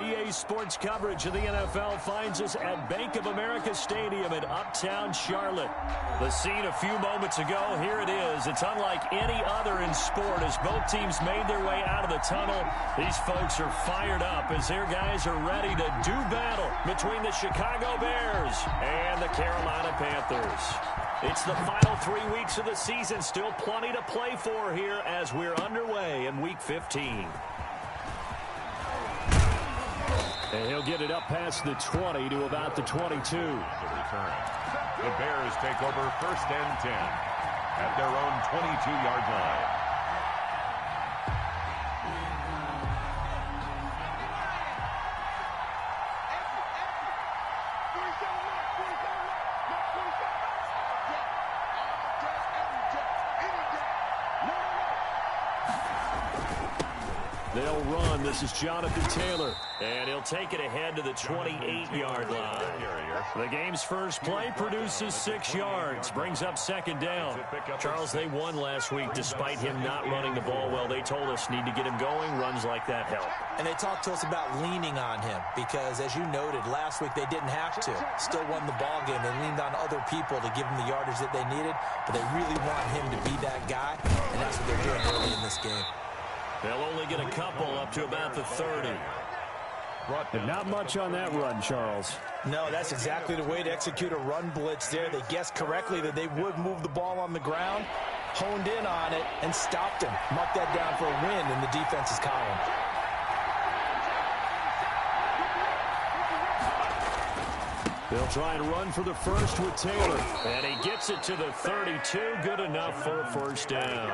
EA Sports coverage of the NFL finds us at Bank of America Stadium in Uptown Charlotte. The scene a few moments ago, here it is. It's unlike any other in sport as both teams made their way out of the tunnel. These folks are fired up as their guys are ready to do battle between the Chicago Bears and the Carolina Panthers. It's the final 3 weeks of the season. Still plenty to play for here as we're underway in Week 15. And he'll get it up past the 20 to about the 22. The return. The Bears take over 1st and 10 at their own 22-yard line. They'll run. This is Jonathan Taylor. And he'll take it ahead to the 28-yard line. The game's first play produces 6 yards. Brings up 2nd down. Charles, they won last week despite him not running the ball well. They told us need to get him going. Runs like that help. And they talked to us about leaning on him because, as you noted, last week they didn't have to. Still won the ball game. They leaned on other people to give them the yardage that they needed. But they really want him to be that guy. And that's what they're doing early in this game. They'll only get a couple up to about the 30. But not much on that run, Charles. No, that's exactly the way to execute a run blitz there. They guessed correctly that they would move the ball on the ground, honed in on it, and stopped him. Mark that down for a win in the defense's column. They'll try and run for the first with Taylor. And he gets it to the 32. Good enough for a 1st down.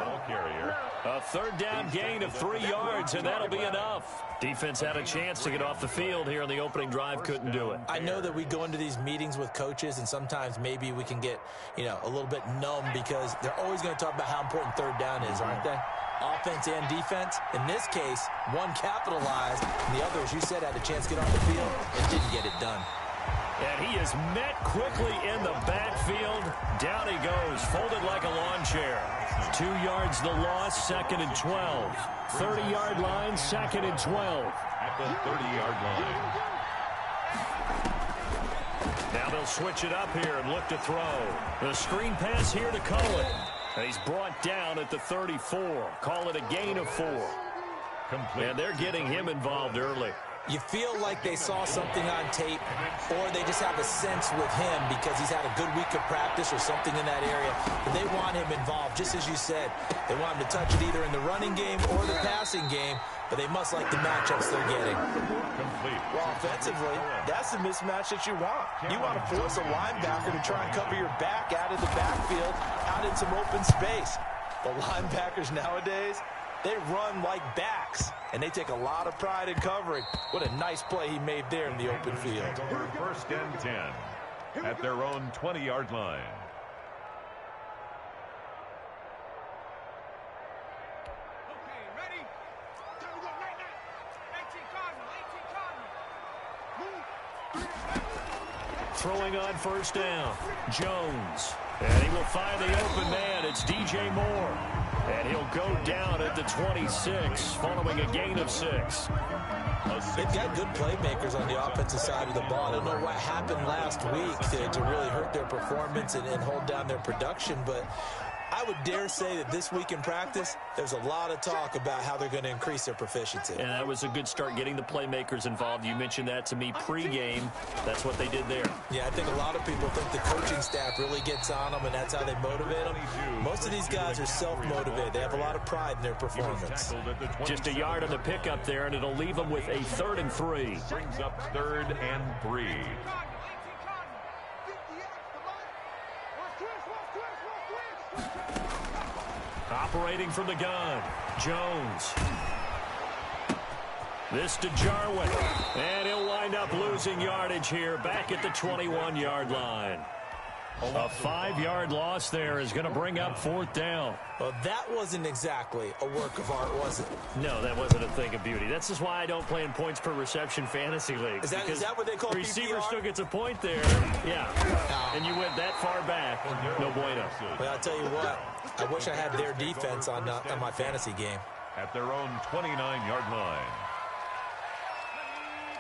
A 3rd down gain of 3 yards, and that'll be enough. Defense had a chance to get off the field here on the opening drive. Couldn't do it. I know that we go into these meetings with coaches, and sometimes maybe we can get, a little bit numb because they're always going to talk about how important 3rd down is, aren't they? Offense and defense. In this case, one capitalized, and the other, as you said, had a chance to get on the field and didn't get it done. And he is met quickly in the backfield. Down he goes, folded like a lawn chair. 2 yards the loss, 2nd and 12. 30-yard line, 2nd and 12. At the 30-yard line. Now they'll switch it up here and look to throw. The screen pass here to Cohen. He's brought down at the 34. Call it a gain of 4. Complete. And they're getting him involved early. You feel like they saw something on tape, or they just have a sense with him because he's had a good week of practice or something in that area. But they want him involved, just as you said. They want him to touch it either in the running game or the passing game, but they must like the matchups they're getting. Complete. Well, offensively, that's the mismatch that you want. You want to force a linebacker to try and cover your back out of the backfield, out in some open space. The linebackers nowadays, they run like backs, and they take a lot of pride in covering. What a nice play he made there in the open field. 1st and 10 at their own 20-yard line. Okay, ready? Time to go right now. 18 Cardinal. Move. Throwing on 1st down. Jones. And he will find the open man. It's DJ Moore. And he'll go down at the 26, following a gain of 6. They've got good playmakers on the offensive side of the ball. I don't know what happened last week to really hurt their performance and hold down their production, but I would dare say that this week in practice, there's a lot of talk about how they're going to increase their proficiency. And that was a good start, getting the playmakers involved. You mentioned that to me pregame. That's what they did there. Yeah, I think a lot of people think the coaching staff really gets on them, and that's how they motivate them. Most of these guys are self-motivated. They have a lot of pride in their performance. Just a yard on the pickup there, and it'll leave them with a 3rd and 3. Brings up 3rd and 3. Operating from the gun, Jones. This to Jarwin. And he'll wind up losing yardage here back at the 21-yard line. A 5-yard loss there is going to bring up 4th down. Well, that wasn't exactly a work of art, was it? No, that wasn't a thing of beauty. That's just why I don't play in points per reception fantasy leagues. Is that what they call receiver PPR? still gets a point there. Yeah. And you went that far back. No bueno. Well, I'll tell you what. I wish I had their defense on my fantasy game. At their own 29-yard line.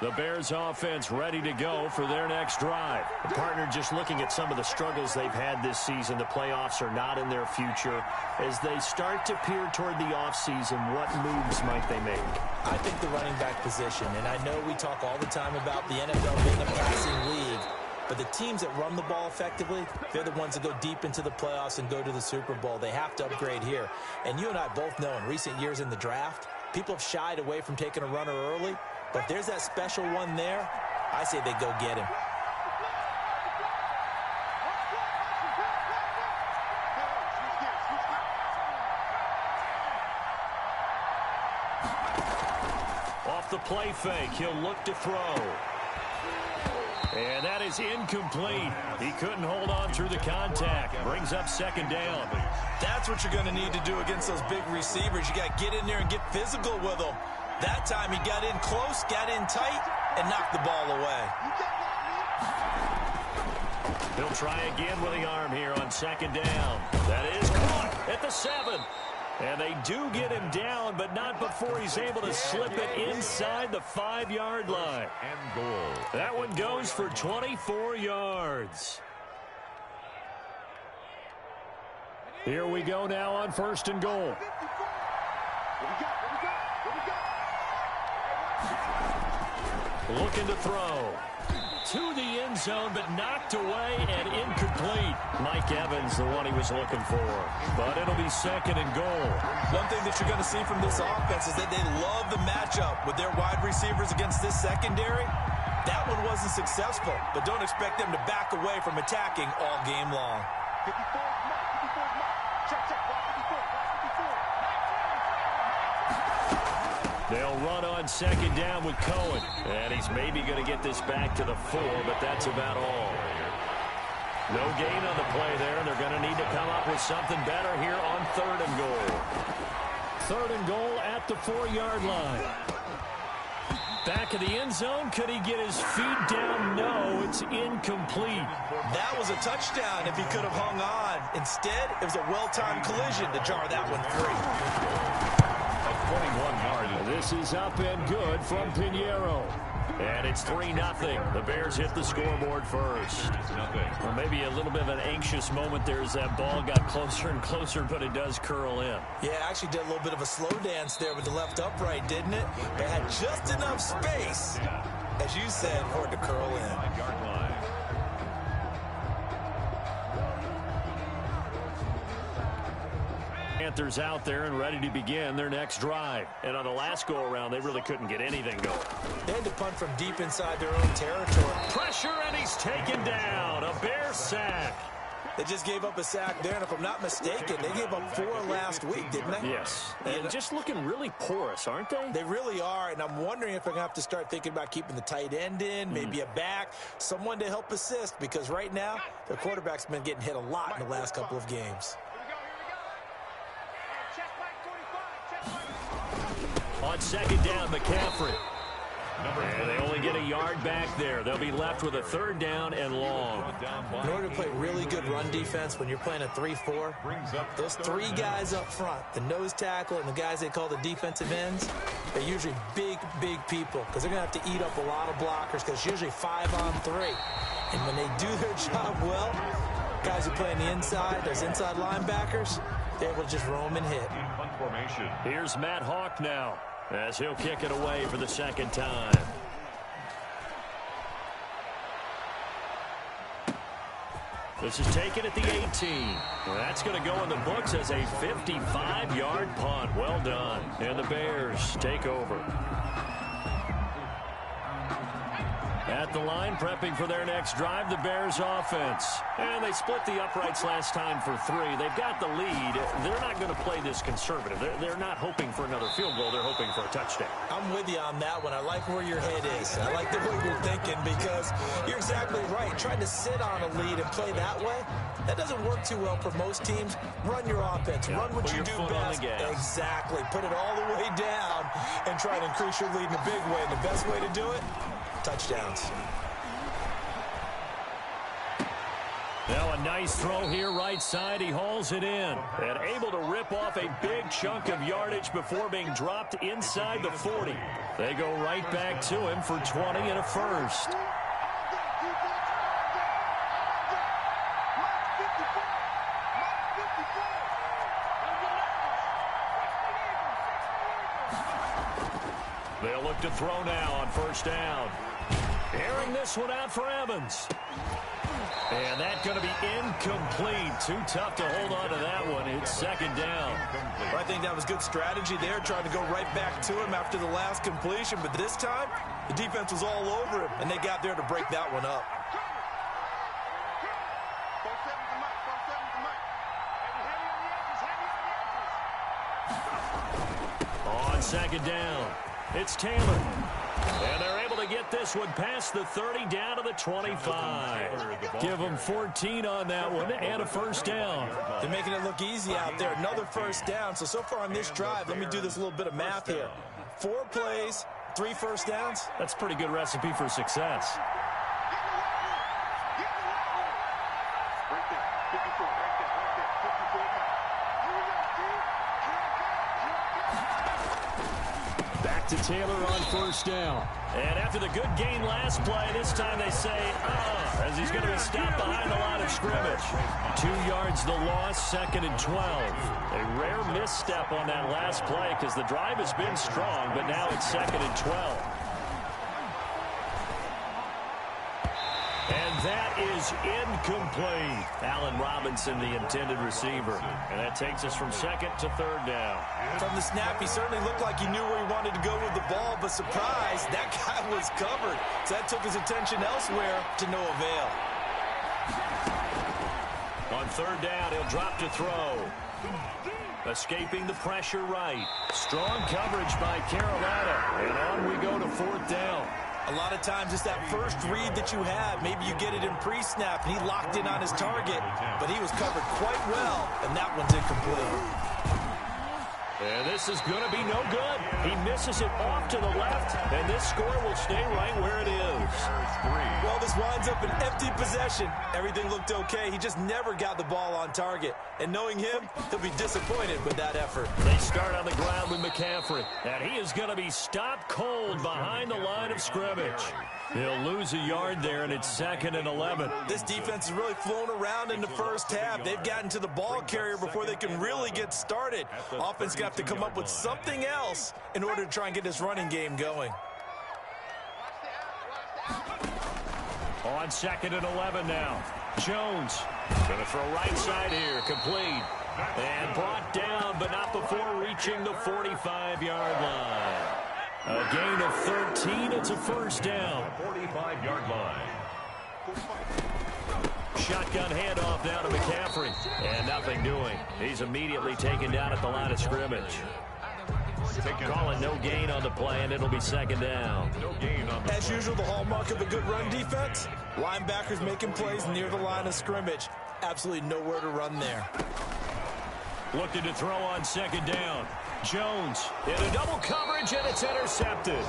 The Bears offense ready to go for their next drive. The partner just looking at some of the struggles they've had this season. The playoffs are not in their future. As they start to peer toward the offseason, what moves might they make? I think the running back position, and I know we talk all the time about the NFL being a passing league, but the teams that run the ball effectively, they're the ones that go deep into the playoffs and go to the Super Bowl. They have to upgrade here. And you and I both know in recent years in the draft, people have shied away from taking a runner early. But if there's that special one there, I say they go get him. Off the play fake, he'll look to throw. And that is incomplete. He couldn't hold on through the contact. Brings up second down. That's what you're going to need to do against those big receivers. You got to get in there and get physical with them. That time he got in close, got in tight, and knocked the ball away. He'll try again with the arm here on second down. That is caught at the 7. And they do get him down, but not before he's able to slip it inside the 5-yard line. And goal. That one goes for 24 yards. Here we go now on 1st and goal. Looking to throw. To the end zone, but knocked away and incomplete. Mike Evans, the one he was looking for. But it'll be 2nd and goal. One thing that you're going to see from this offense is that they love the matchup with their wide receivers against this secondary. That one wasn't successful, but don't expect them to back away from attacking all game long. 54, check, watch 54. They'll run on 2nd down with Cohen. And he's maybe going to get this back to the 4, but that's about all. No gain on the play there, and they're going to need to come up with something better here on 3rd and goal. 3rd and goal at the 4-yard line. Back of the end zone. Could he get his feet down? No, it's incomplete. That was a touchdown if he could have hung on. Instead, it was a well-timed collision to jar that one free. 21-yard. This is up and good from Pinheiro. And it's 3-0. The Bears hit the scoreboard first. Well, maybe a little bit of an anxious moment there as that ball got closer and closer, but it does curl in. Yeah, actually did a little bit of a slow dance there with the left upright, didn't it? But had just enough space, as you said, for it to curl in. 5-yard line. Panthers out there and ready to begin their next drive. And on the last go-around, they really couldn't get anything going. They had to punt from deep inside their own territory. Pressure, and he's taken down. A Bear sack. They just gave up a sack there, and if I'm not mistaken, they gave up 4 last week, didn't they? Yes. And just looking really porous, aren't they? They really are, and I'm wondering if they're going to have to start thinking about keeping the tight end in, maybe a back, someone to help assist, because right now, their quarterback's been getting hit a lot in the last couple of games. On 2nd down, McCaffrey. And they only get a yard back there. They'll be left with a 3rd down and long. In order to play really good run defense when you're playing a 3-4, those 3 guys up front, the nose tackle and the guys they call the defensive ends, they're usually big people because they're going to have to eat up a lot of blockers because it's usually 5 on 3. And when they do their job well, guys who play on the inside, those inside linebackers, they're able to just roam and hit. Here's Matt Hawk now, as he'll kick it away for the 2nd time. This is taken at the 18. That's going to go in the books as a 55-yard punt. Well done. And the Bears take over. At the line, prepping for their next drive, the Bears offense. And they split the uprights last time for 3. They've got the lead. They're not going to play this conservative. They're not hoping for another field goal. They're hoping for a touchdown. I'm with you on that one. I like where your head is. I like the way you're thinking because you're exactly right. Trying to sit on a lead and play that way, that doesn't work too well for most teams. Run your offense. Yeah, run what you do best. Exactly. Put it all the way down and try to increase your lead in a big way. And the best way to do it, touchdowns. Now a A nice throw here right side. He hauls it in. And able to rip off a big chunk of yardage before being dropped inside the 40. They go right back to him for 20 and a first. They'll look to throw now on first down. Airing this one out for Evans. And that's going to be incomplete. Too tough to hold on to that one. It's second down. Well, I think that was good strategy there, trying to go right back to him after the last completion. But this time, the defense was all over him, and they got there to break that one up. On second down, it's Taylor. And they're able to get this one past the 30 down to the 25. Give them 14 on that one and a first down. They're making it look easy out there. Another first down. So far on this drive, let me do this little bit of math here. 4 plays, 3 first downs. That's a pretty good recipe for success. To Taylor on first down. And after the good gain last play, this time they say, as he's going to be stopped behind the line of scrimmage. 2 yards the loss, second and 12. A rare misstep on that last play because the drive has been strong, but now it's second and 12. And that is incomplete. Allen Robinson, the intended receiver. And that takes us from second to third down. From the snap, he certainly looked like he knew where he wanted to go with the ball, but surprise, that guy was covered. So that took his attention elsewhere to no avail. On third down, he'll drop to throw. Escaping the pressure right. Strong coverage by Carolina. And on we go to fourth down. A lot of times it's that first read that you have. Maybe you get it in pre-snap, and he locked in on his target, but he was covered quite well, and that one's incomplete. And this is going to be no good. He misses it off to the left, and this score will stay right where it is. Well, this winds up an empty possession. Everything looked okay. He just never got the ball on target. And knowing him, he'll be disappointed with that effort. They start on the ground with McCaffrey, and he is going to be stopped cold behind the line of scrimmage. He'll lose a yard there, and it's second and 11. This defense has really flown around in the first half. They've gotten to the ball carrier before they can really get started. Offense got to come up with something else in order to try and get this running game going. On second and 11 now. Jones going to throw right side here. Complete. And brought down, but not before reaching the 45-yard line. A gain of 13. It's a first down. 45-yard line. Shotgun handoff now to McCaffrey. And nothing doing. He's immediately taken down at the line of scrimmage. Call it no gain on the play, and it'll be second down. No gain on the As usual, the hallmark of a good run defense, linebackers making plays near the line of scrimmage. Absolutely nowhere to run there. Looking to throw on second down. Jones in a double coverage, and it's intercepted.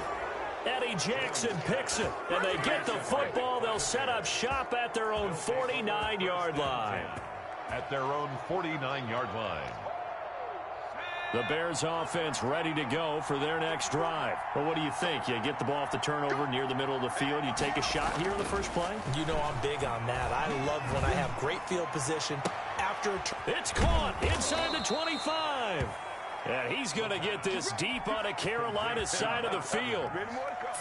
Eddie Jackson picks it, and they get the football. They'll set up shop at their own 49-yard line. At their own 49-yard line. The Bears offense ready to go for their next drive. Well, what do you think? You get the ball off the turnover near the middle of the field. You take a shot here in the first play? You know I'm big on that. I love when I have great field position after a it's caught inside the 25. And he's going to get this deep on a Carolina side of the field.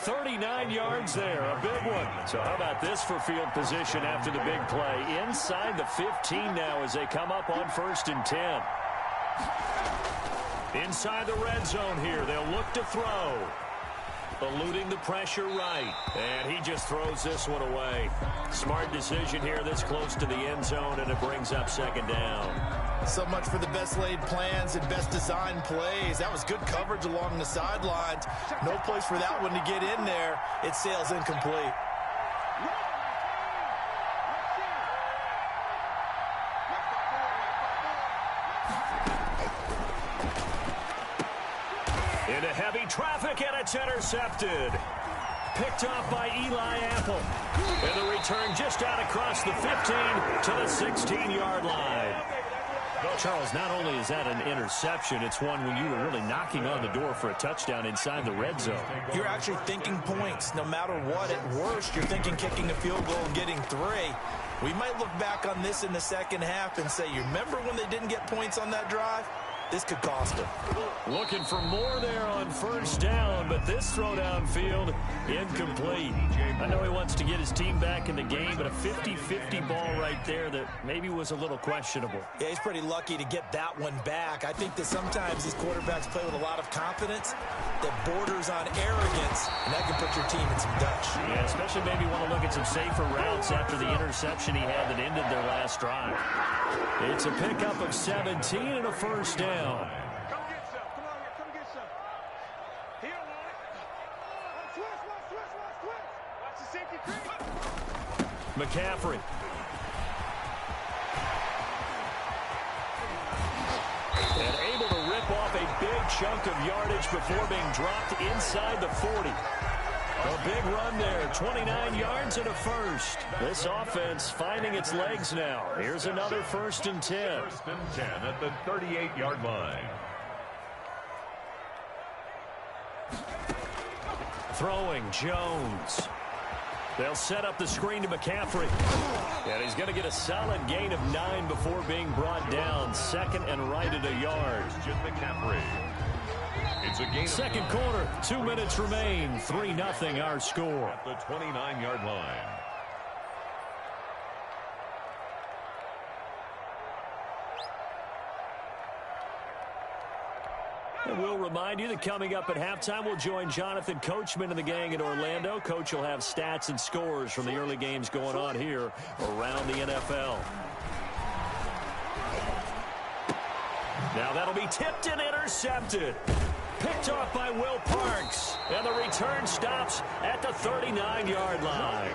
39 yards there, a big one. So how about this for field position after the big play? Inside the 15 now as they come up on first and 10. Inside the red zone here, they'll look to throw. Eluding the pressure right. And he just throws this one away. Smart decision here this close to the end zone, and it brings up second down. So much for the best laid plans and best designed plays. That was good coverage along the sidelines. No place for that one to get in there. It sails incomplete. Into heavy traffic, and it's intercepted. Picked off by Eli Apple. And the return just out across the 15 to the 16-yard line. Charles, not only is that an interception, it's one when you were really knocking on the door for a touchdown inside the red zone. You're actually thinking points. No matter what, at worst, you're thinking kicking a field goal and getting 3. We might look back on this in the second half and say, you remember when they didn't get points on that drive? This could cost them. Looking for more there on first down, but this throw downfield incomplete. I know he wants to get his team back in the game, but a 50-50 ball right there that maybe was a little questionable. Yeah, he's pretty lucky to get that one back. I think that sometimes these quarterbacks play with a lot of confidence that borders on arrogance, and that can put your team in some Dutch. Yeah, especially maybe want to look at some safer routes after the interception he had that ended their last drive. It's a pickup of 17 and a first down. Come get some. Come on here. Come get some. He don't want it. Watch. Watch the safety creep. McCaffrey. And able to rip off a big chunk of yardage before being dropped inside the 40. A big run there, 29 yards and a first. This offense finding its legs now. Here's another 1st and 10. 1st and 10 at the 38-yard line. Throwing Jones. They'll set up the screen to McCaffrey. And he's going to get a solid gain of 9 before being brought down. 2nd and right at a yard. McCaffrey. It's a gain. Second quarter, 2 minutes remain. 3-0 our score. At the 29-yard line. And we'll remind you that coming up at halftime, we'll join Jonathan Coachman and the gang in Orlando. Coach will have stats and scores from the early games going on here around the NFL. Now that'll be tipped and intercepted. Picked off by Will Parks. And the return stops at the 39-yard line.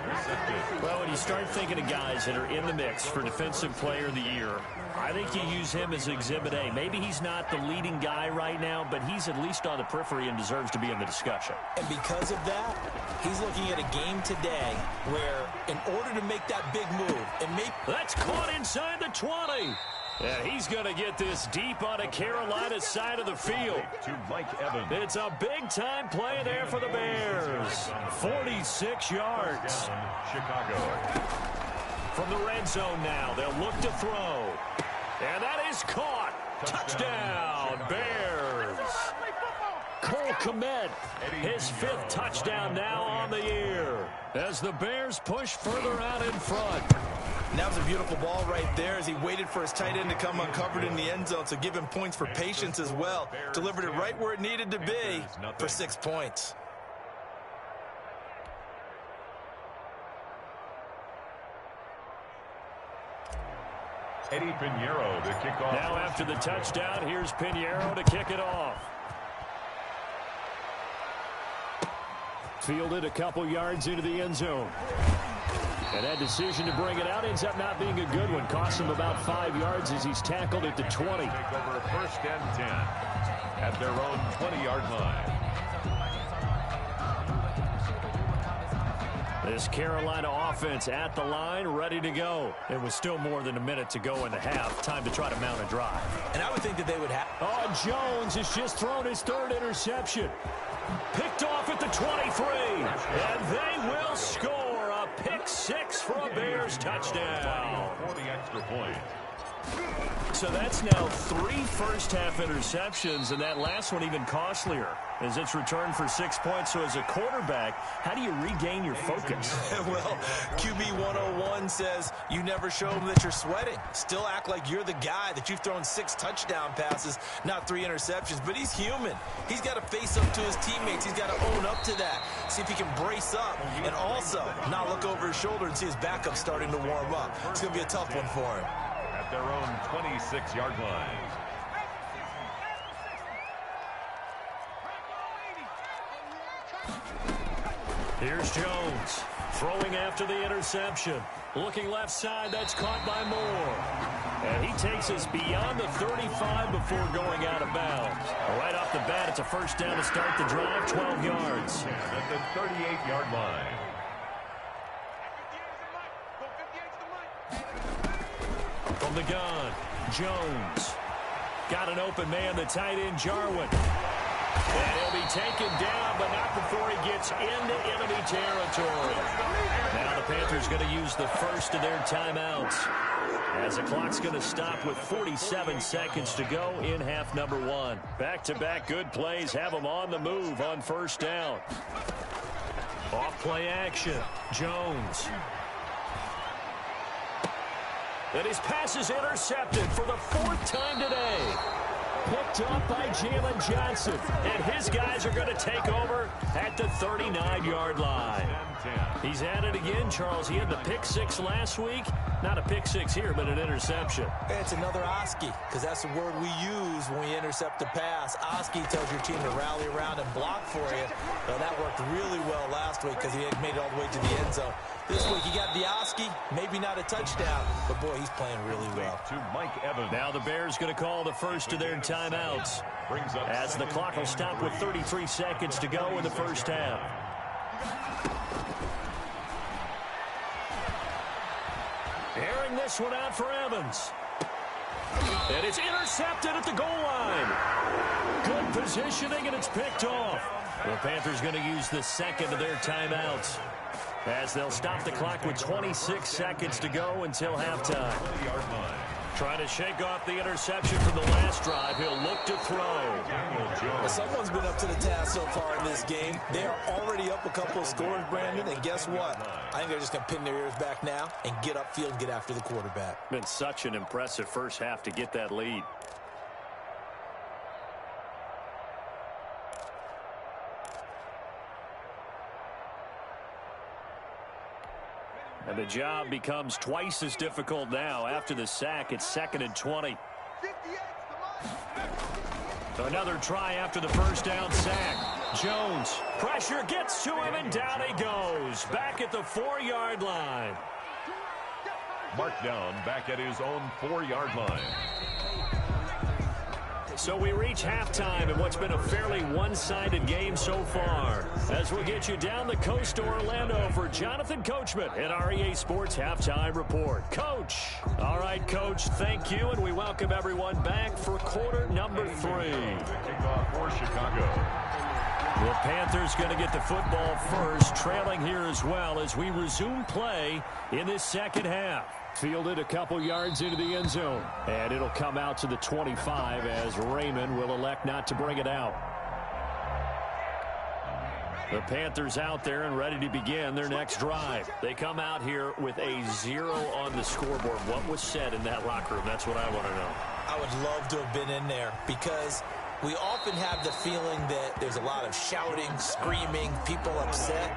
Well, when you start thinking of guys that are in the mix for Defensive Player of the Year, I think you use him as Exhibit A. Maybe he's not the leading guy right now, but he's at least on the periphery and deserves to be in the discussion. And because of that, he's looking at a game today where in order to make that big move, and make that's caught inside the 20. Yeah, he's going to get this deep on a Carolina side of the field. To Mike Evans. It's a big-time play there for the Bears. 46 yards. Chicago. From the red zone now, they'll look to throw. And that is caught. Touchdown, Bears. Cole Kmet, his 5th touchdown now on the year. As the Bears push further out in front. And that was a beautiful ball right there as he waited for his tight end to come uncovered in the end zone, so give him points for patience as well. Delivered it right where it needed to be for 6 points. Eddie Pinheiro to kick off. Now after the touchdown, here's Pinheiro to kick it off. Fielded a couple yards into the end zone. And that decision to bring it out ends up not being a good one. Cost him about 5 yards as he's tackled at the 20. Take over 1st and 10 at their own 20-yard line. This Carolina offense at the line, ready to go. It was still more than a minute to go in the half. Time to try to mount a drive. And I would think that they would have. Oh, Jones has just thrown his 3rd interception. Picked off at the 23. And they will score. A pick 6 for a Bears touchdown. For the extra point. So that's now 3 first-half interceptions, and that last one even costlier as it's returned for 6 points. So as a quarterback, how do you regain your focus? Well, QB 101 says you never show them that you're sweating. Still act like you're the guy, that you've thrown 6 touchdown passes, not 3 interceptions. But he's human. He's got to face up to his teammates. He's got to own up to that. See if he can brace up and also not look over his shoulder and see his backup starting to warm up. It's going to be a tough one for him. At their own 26-yard line. Here's Jones throwing after the interception. Looking left side, that's caught by Moore. And he takes us beyond the 35 before going out of bounds. Right off the bat, it's a first down to start the drive, 12 yards. At the 38-yard line. From the gun, Jones. Got an open man, the tight end, Jarwin. And he'll be taken down, but not before he gets into enemy territory. Now the Panthers going to use the first of their timeouts, as the clock's going to stop with 47 seconds to go in half number one. Back-to-back good plays have them on the move on first down. Off play action, Jones. And his pass is intercepted for the fourth time today. Picked up by Jalen Johnson. And his guys are going to take over at the 39-yard line. He's at it again, Charles. He had the pick six last week. Not a pick six here, but an interception. It's another Oski, because that's the word we use when we intercept a pass. Oski tells your team to rally around and block for you. Well, that worked really well last week because he had made it all the way to the end zone. This week he got the Oski, maybe not a touchdown, but boy, he's playing really well. To Mike Evans. Now the Bears going to call the first of their timeouts, as the clock will stop with 33 seconds to go in the first half. Airing this one out for Evans. And it's intercepted at the goal line. Good positioning, and it's picked off. The Panthers going to use the second of their timeouts, as they'll stop the clock with 26 seconds to go until halftime. Trying to shake off the interception from the last drive. He'll look to throw. Well, someone's been up to the task so far in this game. They are already up a couple of scores, Brandon, and guess what? I think they're just going to pin their ears back now and get upfield and get after the quarterback. Been such an impressive first half to get that lead. And the job becomes twice as difficult now. After the sack, it's 2nd and 20. Another try after the first down sack. Jones, pressure gets to him, and down he goes. Back at the 4-yard line. Marked down back at his own 4-yard line. So we reach halftime in what's been a fairly one-sided game so far, as we'll get you down the coast to Orlando for Jonathan Coachman at our EA Sports Halftime Report. Coach. All right, Coach, thank you, and we welcome everyone back for quarter number 3. Kickoff for Chicago. The Panthers going to get the football first, trailing here as well as we resume play in this second half. Fielded a couple yards into the end zone, and it'll come out to the 25 as Raymond will elect not to bring it out. The Panthers out there and ready to begin their next drive. They come out here with a 0 on the scoreboard. What was said in that locker room? That's what I want to know. I would love to have been in there, because we often have the feeling that there's a lot of shouting, screaming, people upset.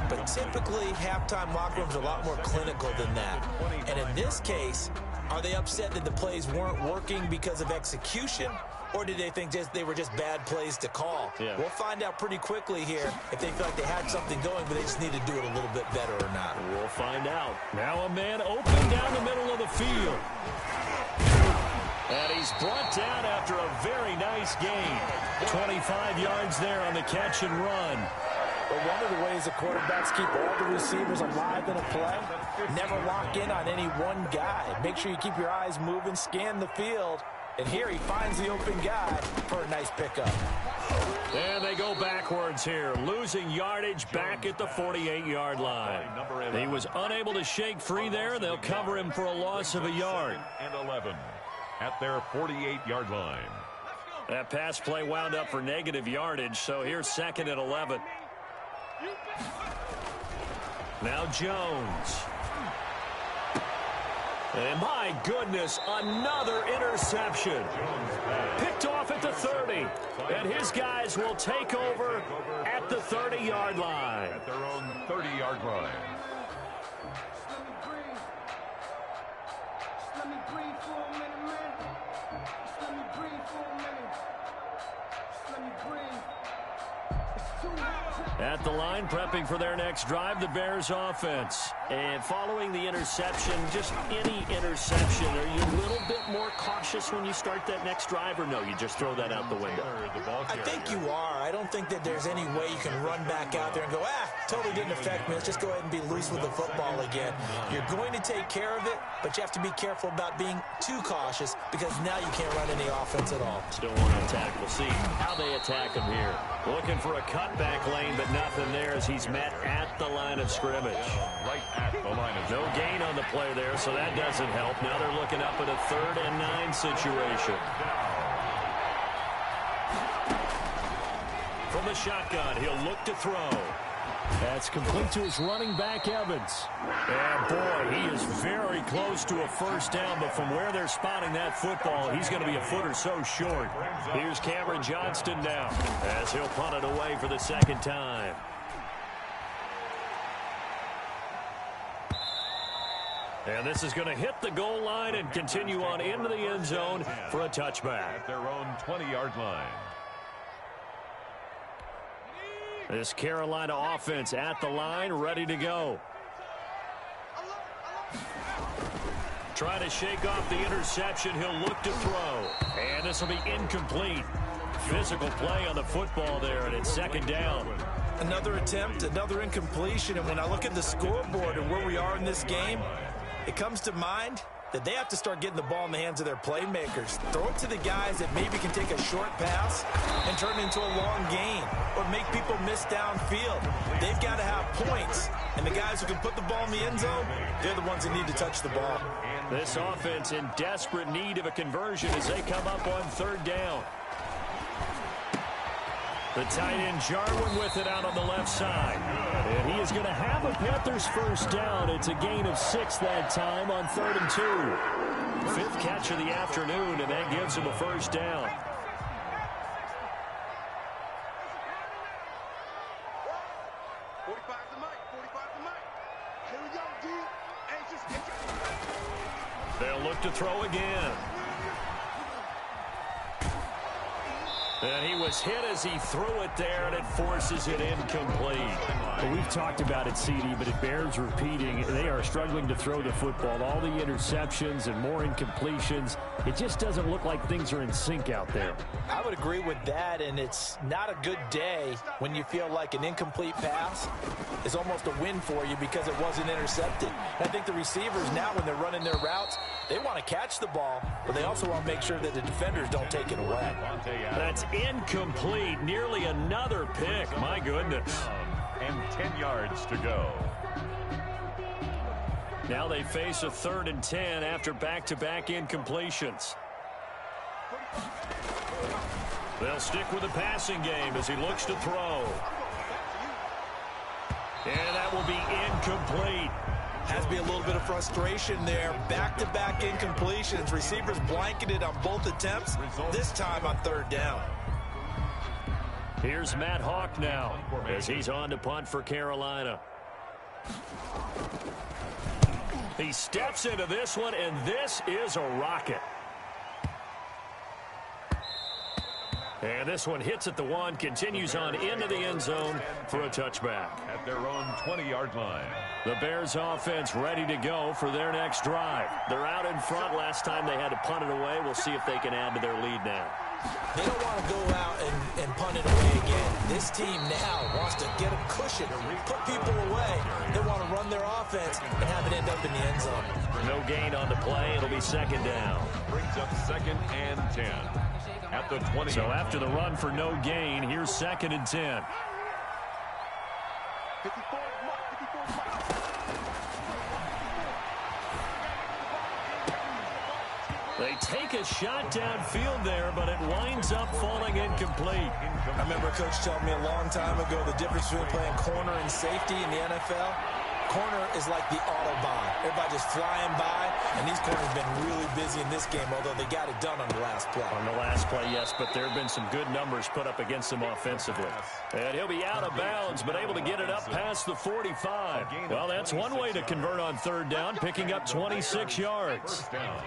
But typically, halftime locker rooms are a lot more clinical than that. And in this case, are they upset that the plays weren't working because of execution? Or did they think they were just bad plays to call? Yeah. We'll find out pretty quickly here if they feel like they had something going, but they just need to do it a little bit better or not. We'll find out. Now a man open down the middle of the field. And he's brought down after a very nice gain. 25 yards there on the catch and run. But one of the ways the quarterbacks keep all the receivers alive in a play, never lock in on any one guy. Make sure you keep your eyes moving, scan the field. And here he finds the open guy for a nice pickup. And they go backwards here, losing yardage back at the 48-yard line. He was unable to shake free there. They'll cover him for a loss of a yard. And 11 at their 48-yard line. That pass play wound up for negative yardage, so here's 2nd and 11. Now Jones. And my goodness, another interception. Picked off at the 30. And his guys will take over at the 30-yard line. At their own 30-yard line. At the line, prepping for their next drive, the Bears offense. And following the interception, just any interception, are you a little bit more cautious when you start that next drive, or no, you just throw that out the window? I think you are. I don't think that there's any way you can run back out there and go, totally didn't affect me. Let's just go ahead and be loose with the football again. You're going to take care of it, but you have to be careful about being too cautious because now you can't run any offense at all. Still want to attack. We'll see how they attack him here. Looking for a cutback lane, but nothing there as he's met at the line of scrimmage. Right at the line of no gain on the play there, so that doesn't help. Now they're looking up at a 3rd and 9 situation. From the shotgun, he'll look to throw. That's complete to his running back, Evans. And boy, he is very close to a first down, but from where they're spotting that football, he's going to be a foot or so short. Here's Cameron Johnston now as he'll punt it away for the 2nd time. And this is going to hit the goal line and continue on into the end zone for a touchback. At their own 20-yard line. This Carolina offense at the line, ready to go. Trying to shake off the interception. He'll look to throw. And this will be incomplete. Physical play on the football there, and it's 2nd down. Another attempt, another incompletion. And when I look at the scoreboard and where we are in this game, it comes to mind that they have to start getting the ball in the hands of their playmakers. Throw it to the guys that maybe can take a short pass and turn it into a long gain or make people miss downfield. They've got to have points. And the guys who can put the ball in the end zone, they're the ones that need to touch the ball. This offense in desperate need of a conversion as they come up on 3rd down. The tight end Jarwin with it out on the left side. And he is going to have a Panthers first down. It's a gain of 6 that time on 3rd and 2. 5th catch of the afternoon, and that gives him a first down. They'll look to throw again. And he was hit as he threw it there, and it forces it incomplete. Well, we've talked about it, CD, but it bears repeating. They are struggling to throw the football. All the interceptions and more incompletions. It just doesn't look like things are in sync out there. I would agree with that, and it's not a good day when you feel like an incomplete pass is almost a win for you because it wasn't intercepted. And I think the receivers now, when they're running their routes, they want to catch the ball, but they also want to make sure that the defenders don't take it away. That's incomplete. Nearly another pick. My goodness. And 10 yards to go. Now they face a 3rd and 10 after back-to-back incompletions. They'll stick with the passing game as he looks to throw. And that will be incomplete. Has to be a little bit of frustration there. Back-to-back incompletions. Receivers blanketed on both attempts, this time on 3rd down. Here's Matt Hawk now as he's on to punt for Carolina. He steps into this one, and this is a rocket. And this one hits at the 1, continues on into the end zone for a touchback. At their own 20-yard line. The Bears offense ready to go for their next drive. They're out in front. Last time they had to punt it away. We'll see if they can add to their lead now. They don't want to go out and punt it away again. This team now wants to get a cushion, put people away. They want to run their offense and have it end up in the end zone. No gain on the play. It'll be 2nd down. Brings up 2nd and 10. At the 20. So after the run for no gain, here's 2nd and 10. They take a shot downfield there, but it winds up falling incomplete. I remember Coach telling me a long time ago the difference between playing corner and safety in the NFL. Corner is like the Autobahn. Everybody just flying by, and these corners have been really busy in this game, although they got it done on the last play. On the last play, yes, but there have been some good numbers put up against them offensively. And he'll be out of bounds, but able to get it up past the 45. Well, that's one way to convert on 3rd down, picking up 26 yards. First down.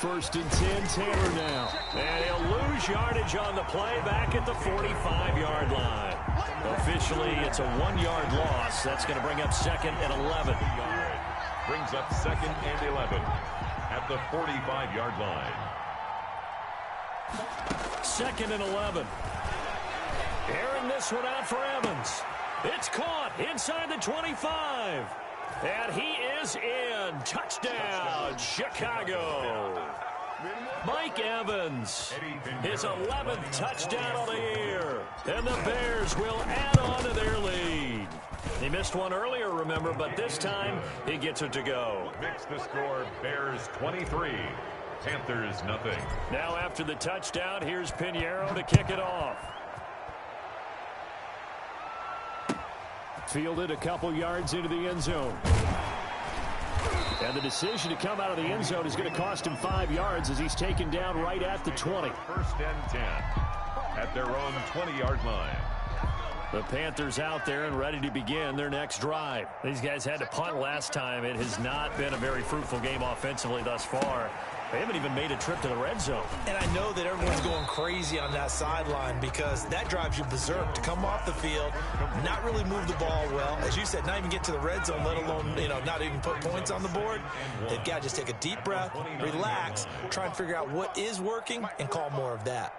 First and 10, Taylor now. And he'll lose yardage on the play back at the 45-yard line. Officially, it's a 1-yard loss. That's going to bring up 2nd and 11. Brings up 2nd and 11 at the 45-yard line. 2nd and 11. Airing this one out for Evans. It's caught inside the 25. And he is in. Touchdown, Chicago. Mike Evans, his 11th touchdown of the year. And the Bears will add on to their lead. He missed one earlier, remember, but this time he gets it to go. Makes the score Bears 23, Panthers nothing. Now after the touchdown, here's Pinheiro to kick it off. Fielded a couple yards into the end zone. And the decision to come out of the end zone is going to cost him 5 yards as he's taken down right at the 20. First and 10 at their own 20-yard line. The Panthers out there and ready to begin their next drive. These guys had to punt last time. It has not been a very fruitful game offensively thus far. They haven't even made a trip to the red zone. And I know that everyone's going crazy on that sideline because that drives you berserk to come off the field, not really move the ball well. As you said, not even get to the red zone, let alone, not even put points on the board. They've got to just take a deep breath, relax, try and figure out what is working, and call more of that.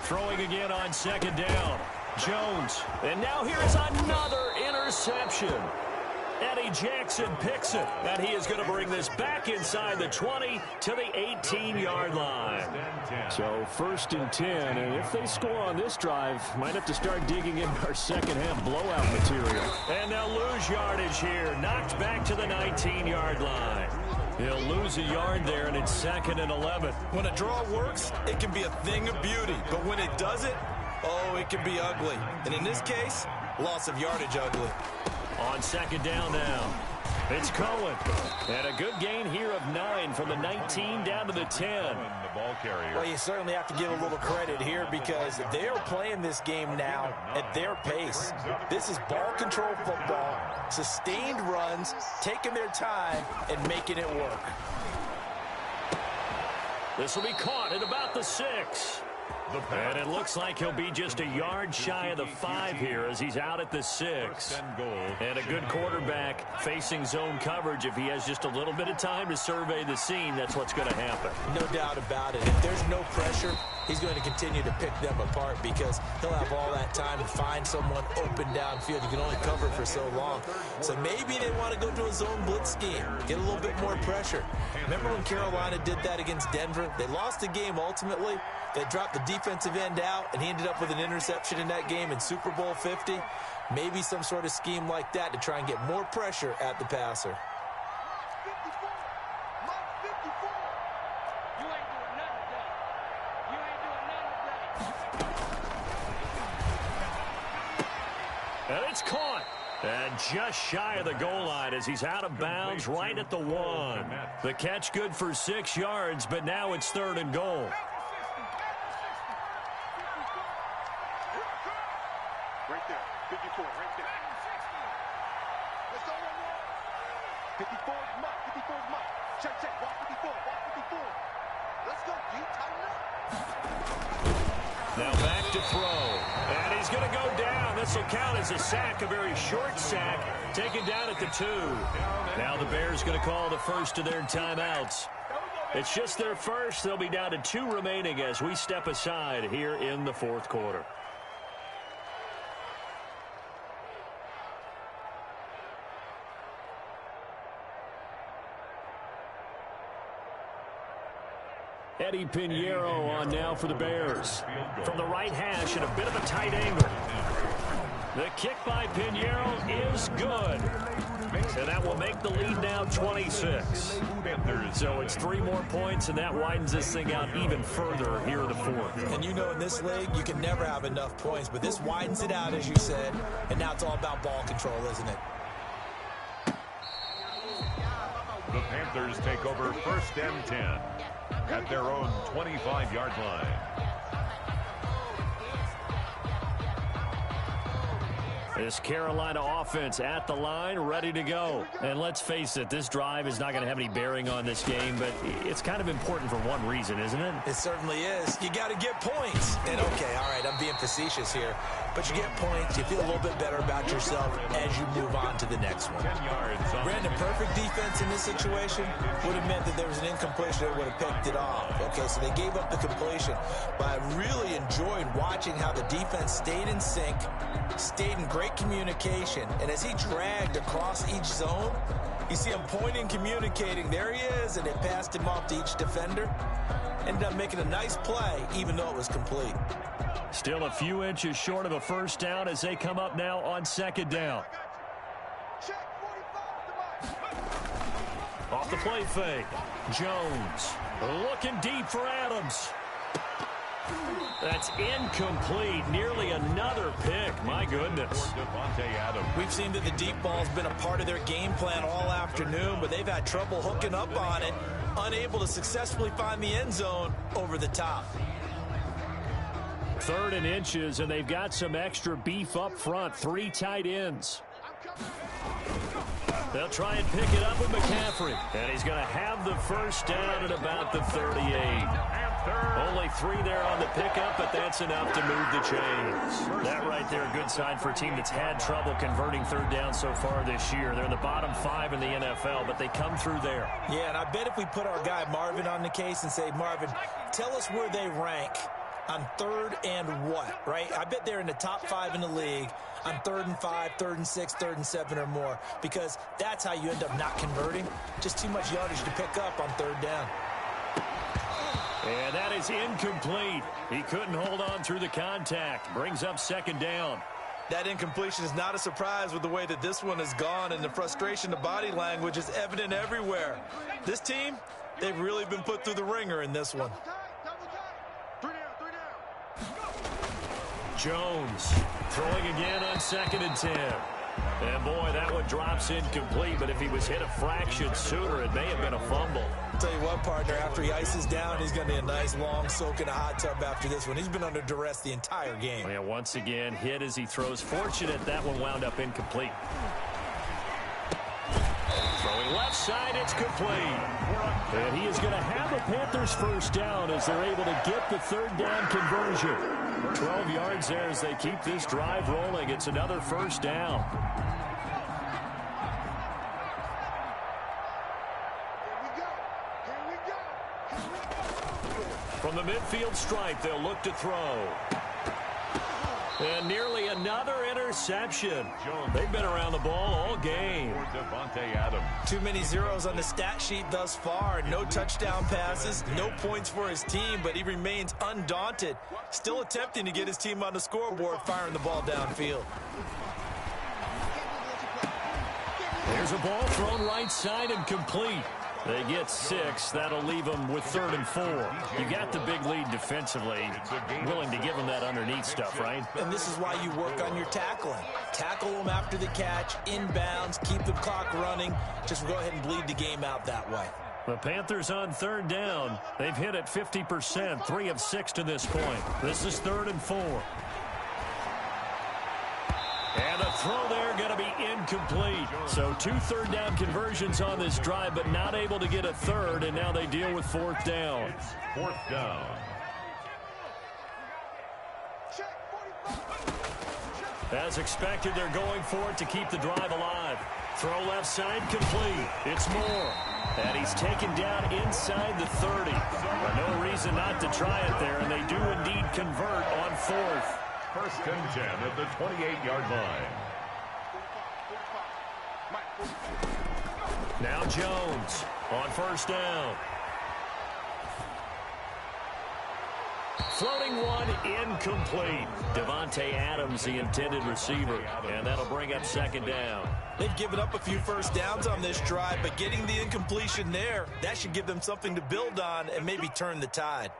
Throwing again on 2nd down. Jones. And now here is another interception. Eddie Jackson picks it, and he is going to bring this back inside the 20 to the 18-yard line. So 1st and 10, and if they score on this drive, might have to start digging in our second-half blowout material. And they'll lose yardage here, knocked back to the 19-yard line. He'll lose a yard there, and it's 2nd and 11. When a draw works, it can be a thing of beauty, but when it doesn't, it can be ugly. And in this case, loss of yardage ugly. On 2nd down now, it's Cohen. And a good gain here of 9 from the 19 down to the 10. The ball carrier. Well, you certainly have to give a little credit here because they are playing this game now at their pace. This is ball control football, sustained runs, taking their time, and making it work. This will be caught at about the 6. And it looks like he'll be just a yard shy of the 5 here as he's out at the 6. And a good quarterback facing zone coverage. If he has just a little bit of time to survey the scene, that's what's going to happen. No doubt about it. If there's no pressure, he's going to continue to pick them apart because he'll have all that time to find someone open downfield. You can only cover for so long. So maybe they want to go to a zone blitz scheme, get a little bit more pressure. Remember when Carolina did that against Denver? They lost the game ultimately. They dropped the defensive end out, and he ended up with an interception in that game in Super Bowl 50. Maybe some sort of scheme like that to try and get more pressure at the passer. And it's caught. And just shy of the goal line as he's out of bounds right at the 1. The catch good for 6 yards, but now it's 3rd and goal. Right there. 54, right there. Let's go, 54 is Mike. 54 is Mike. Check. Walk 54. Walk 54. Let's go, G. Tighten up. Now back to throw. And he's going to go down. This will count as a sack, a very short sack, taken down at the 2. Now the Bears going to call the first of their timeouts. It's just their first. They'll be down to 2 remaining as we step aside here in the 4th quarter. Eddie Pinheiro on now for the Bears. From the right hash at a bit of a tight angle. The kick by Pinheiro is good. And that will make the lead now 26. So it's 3 more points, and that widens this thing out even further here in the 4th. And in this league, you can never have enough points, but this widens it out, as you said, and now it's all about ball control, isn't it? The Panthers take over 1st and 10 at their own 25-yard line. This Carolina offense at the line, ready to go. And let's face it, this drive is not going to have any bearing on this game, but it's kind of important for one reason, isn't it? It certainly is. You got to get points. And, okay, all right, I'm being facetious here, but you get points, you feel a little bit better about yourself as you move on to the next one. 10 yards. Brandon, perfect defense in this situation would have meant that there was an incompletion that would have picked it off. Okay, so they gave up the completion, but I really enjoyed watching how the defense stayed in sync, stayed in great communication, and as he dragged across each zone, you see him pointing, communicating. There he is, and they passed him off to each defender. Ended up making a nice play, even though it was complete. Still a few inches short of a first down as they come up now on second down. Off the play fake. Jones looking deep for Adams. That's incomplete. Nearly another pick. My goodness. We've seen that the deep ball's been a part of their game plan all afternoon, but they've had trouble hooking up on it, unable to successfully find the end zone over the top. 3rd and inches, and they've got some extra beef up front. 3 tight ends. They'll try and pick it up with McCaffrey. And he's going to have the first down at about the 38. Only 3 there on the pickup, but that's enough to move the chains. That right there, a good sign for a team that's had trouble converting 3rd down so far this year. They're in the bottom 5 in the NFL, but they come through there. Yeah, and I bet if we put our guy Marvin on the case and say, Marvin, tell us where they rank on 3rd and what, right? I bet they're in the top 5 in the league on 3rd and 5, 3rd and 6, 3rd and 7 or more, because that's how you end up not converting. Just too much yardage to pick up on 3rd down. And that is incomplete. He couldn't hold on through the contact. Brings up 2nd down. That incompletion is not a surprise with the way that this one has gone, and the frustration, the body language is evident everywhere. This team, they've really been put through the ringer in this one. Jones throwing again on 2nd and 10. And boy, that one drops incomplete, but if he was hit a fraction sooner, it may have been a fumble. I'll tell you what, partner, after he ices down, he's going to need a nice long soak in a hot tub after this one. He's been under duress the entire game. Yeah, once again, hit as he throws. Fortunate that one wound up incomplete. Throwing left side, it's complete. And he is going to have a Panthers first down as they're able to get the 3rd down conversion. 12 yards there as they keep this drive rolling. It's another first down. From the midfield stripe, they'll look to throw. And nearly another interception. They've been around the ball all game. Too many zeros on the stat sheet thus far. No touchdown passes, no points for his team, but he remains undaunted. Still attempting to get his team on the scoreboard, firing the ball downfield. There's a ball thrown right side and complete. They get 6. That'll leave them with 3rd and 4. You got the big lead defensively. Willing to give them that underneath stuff, right? And this is why you work on your tackling. Tackle them after the catch, inbounds, keep the clock running. Just go ahead and bleed the game out that way. The Panthers on 3rd down. They've hit it 50%, 3 of 6 to this point. This is 3rd and 4. And a throw there going to be incomplete. So 2 3rd down conversions on this drive, but not able to get a 3rd, and now they deal with 4th down. 4th down. As expected, they're going for it to keep the drive alive. Throw left side complete. It's Moore. And he's taken down inside the 30. No reason not to try it there, and they do indeed convert on 4th. 1st and 10 at the 28-yard line. Now Jones on 1st down. Floating one, incomplete. Devontae Adams, the intended receiver, and that'll bring up 2nd down. They've given up a few first downs on this drive, but getting the incompletion there, that should give them something to build on and maybe turn the tide.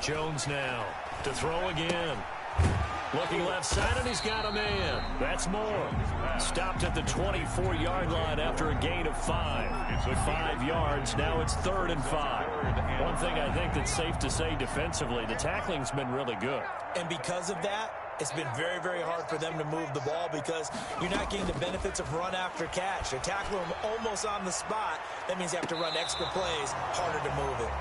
Jones now to throw again. Looking left side, and he's got a man. That's Moore. Stopped at the 24-yard line after a gain of 5. With 5 yards, now it's 3rd and 5. One thing I think that's safe to say defensively, the tackling's been really good. And because of that, It's been very, very hard for them to move the ball because you're not getting the benefits of run after catch. They're tackling them almost on the spot. That means you have to run extra plays, harder to move it.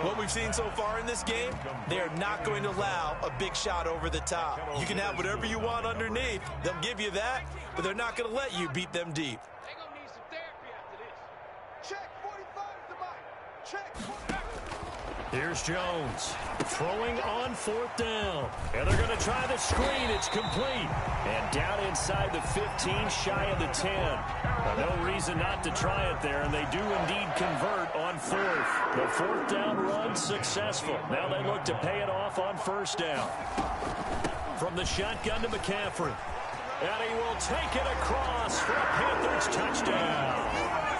What we've seen so far in this game, they're not going to allow a big shot over the top. You can have whatever you want underneath. They'll give you that, but they're not going to let you beat them deep. They're going to need some therapy after this. Check 45 to Mike. Check. Here's Jones throwing on 4th down. And they're going to try the screen. It's complete. And down inside the 15, shy of the 10. No reason not to try it there, and they do indeed convert on 4th. The 4th down run successful. Now they look to pay it off on 1st down. From the shotgun to McCaffrey. And he will take it across for a Panthers touchdown.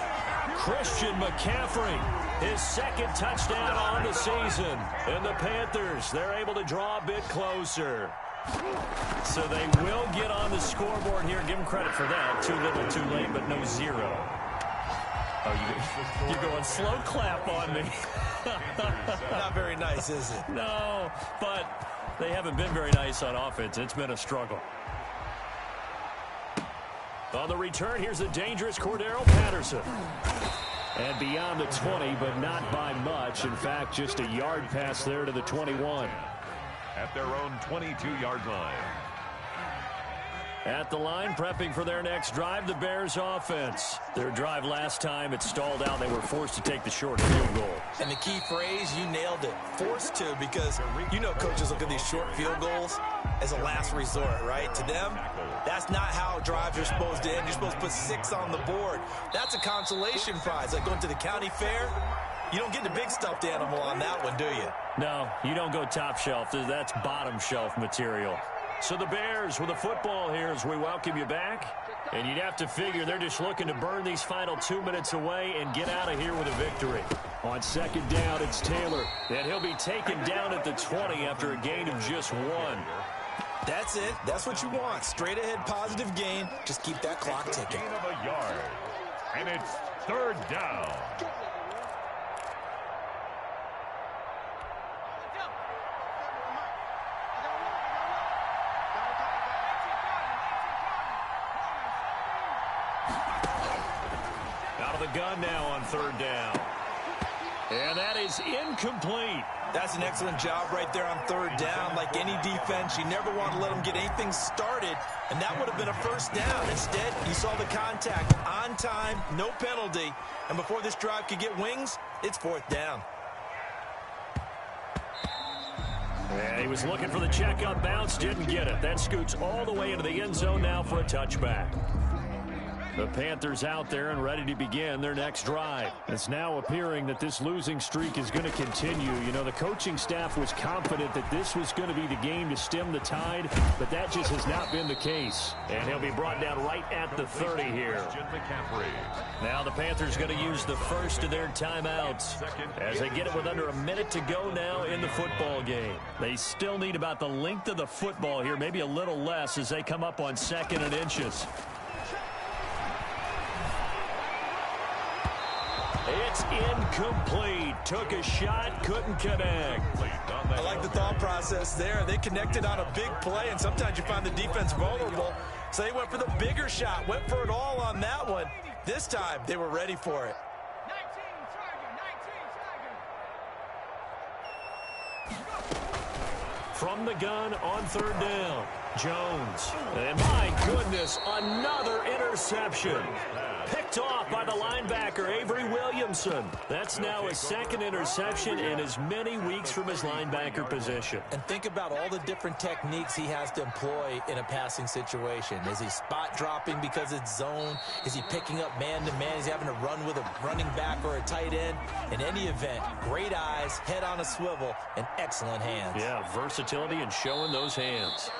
Christian McCaffrey, his 2nd touchdown on the season. And the Panthers, they're able to draw a bit closer. So they will get on the scoreboard here. Give them credit for that. Too little, too late, but no 0. Oh, you're going slow clap on me. Not very nice, is it? No, but they haven't been very nice on offense. It's been a struggle. On the return, here's the dangerous Cordero Patterson. And beyond the 20, but not by much. In fact, just a yard pass there to the 21. At their own 22-yard line. At the line, prepping for their next drive, the Bears offense. Their drive last time, it stalled out. They were forced to take the short field goal. And the key phrase, you nailed it. Forced to, because you know coaches look at these short field goals as a last resort, right? To them, that's not how drives are supposed to end. You're supposed to put 6 on the board. That's a consolation prize. Like going to the county fair, you don't get the big stuffed animal on that one, do you? No, you don't go top shelf. That's bottom shelf material. So the Bears with the football here as we welcome you back. And you'd have to figure they're just looking to burn these final 2 minutes away and get out of here with a victory. On 2nd down, it's Taylor. And he'll be taken down at the 20 after a gain of just 1. That's it. That's what you want. Straight ahead positive gain. Just keep that clock ticking. Gain of a yard. And it's 3rd down. Out of the gun now on 3rd down. And that is incomplete. That's an excellent job right there on 3rd down. Like any defense, you never want to let them get anything started, and that would have been a 1st down. Instead, you saw the contact on time, no penalty, and before this drive could get wings, it's 4th down. And he was looking for the check-up bounce, didn't get it. That scoots all the way into the end zone now for a touchback. The Panthers out there and ready to begin their next drive. It's now appearing that this losing streak is going to continue. You know, the coaching staff was confident that this was going to be the game to stem the tide, but that just has not been the case. And he'll be brought down right at the 30 here. Now the Panthers going to use the first of their timeouts as they get it with under a minute to go now in the football game. They still need about the length of the football here, maybe a little less as they come up on 2nd and inches. It's incomplete. Took a shot, couldn't connect. I like the thought process there. They connected on a big play, and sometimes you find the defense vulnerable. So they went for the bigger shot, went for it all on that one. This time, they were ready for it. 19 From the gun on 3rd down, Jones. And my goodness, another interception. Picked off by the linebacker, Avery Williamson. That's now his 2nd interception in as many weeks from his linebacker position. And think about all the different techniques he has to employ in a passing situation. Is he spot dropping because it's zone? Is he picking up man-to-man? Is he having to run with a running back or a tight end? In any event, great eyes, head on a swivel, and excellent hands. Yeah, versatility and showing those hands.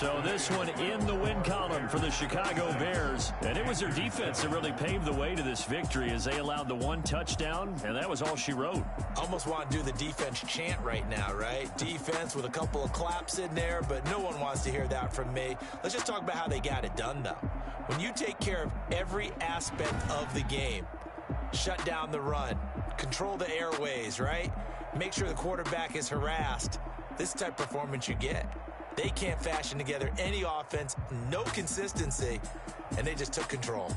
So this one in the win column for the Chicago Bears. And it was their defense that really paved the way to this victory as they allowed the one touchdown, and that was all she wrote. Almost want to do the defense chant right now, right? Defense with a couple of claps in there, but no one wants to hear that from me. Let's just talk about how they got it done, though. When you take care of every aspect of the game, shut down the run, control the airways, right? Make sure the quarterback is harassed. This type of performance you get. They can't fashion together any offense, no consistency, and they just took control.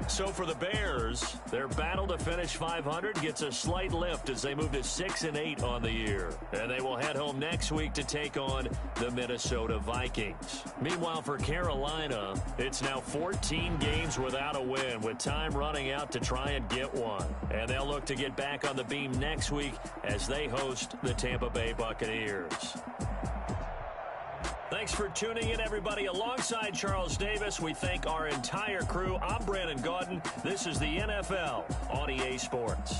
So for the Bears, their battle to finish 500 gets a slight lift as they move to 6-8 on the year. And they will head home next week to take on the Minnesota Vikings. Meanwhile, for Carolina, it's now 14 games without a win, with time running out to try and get one. And they'll look to get back on the beam next week as they host the Tampa Bay Buccaneers. Thanks for tuning in, everybody. Alongside Charles Davis, we thank our entire crew. I'm Brandon Gaudin. This is the NFL on EA Sports.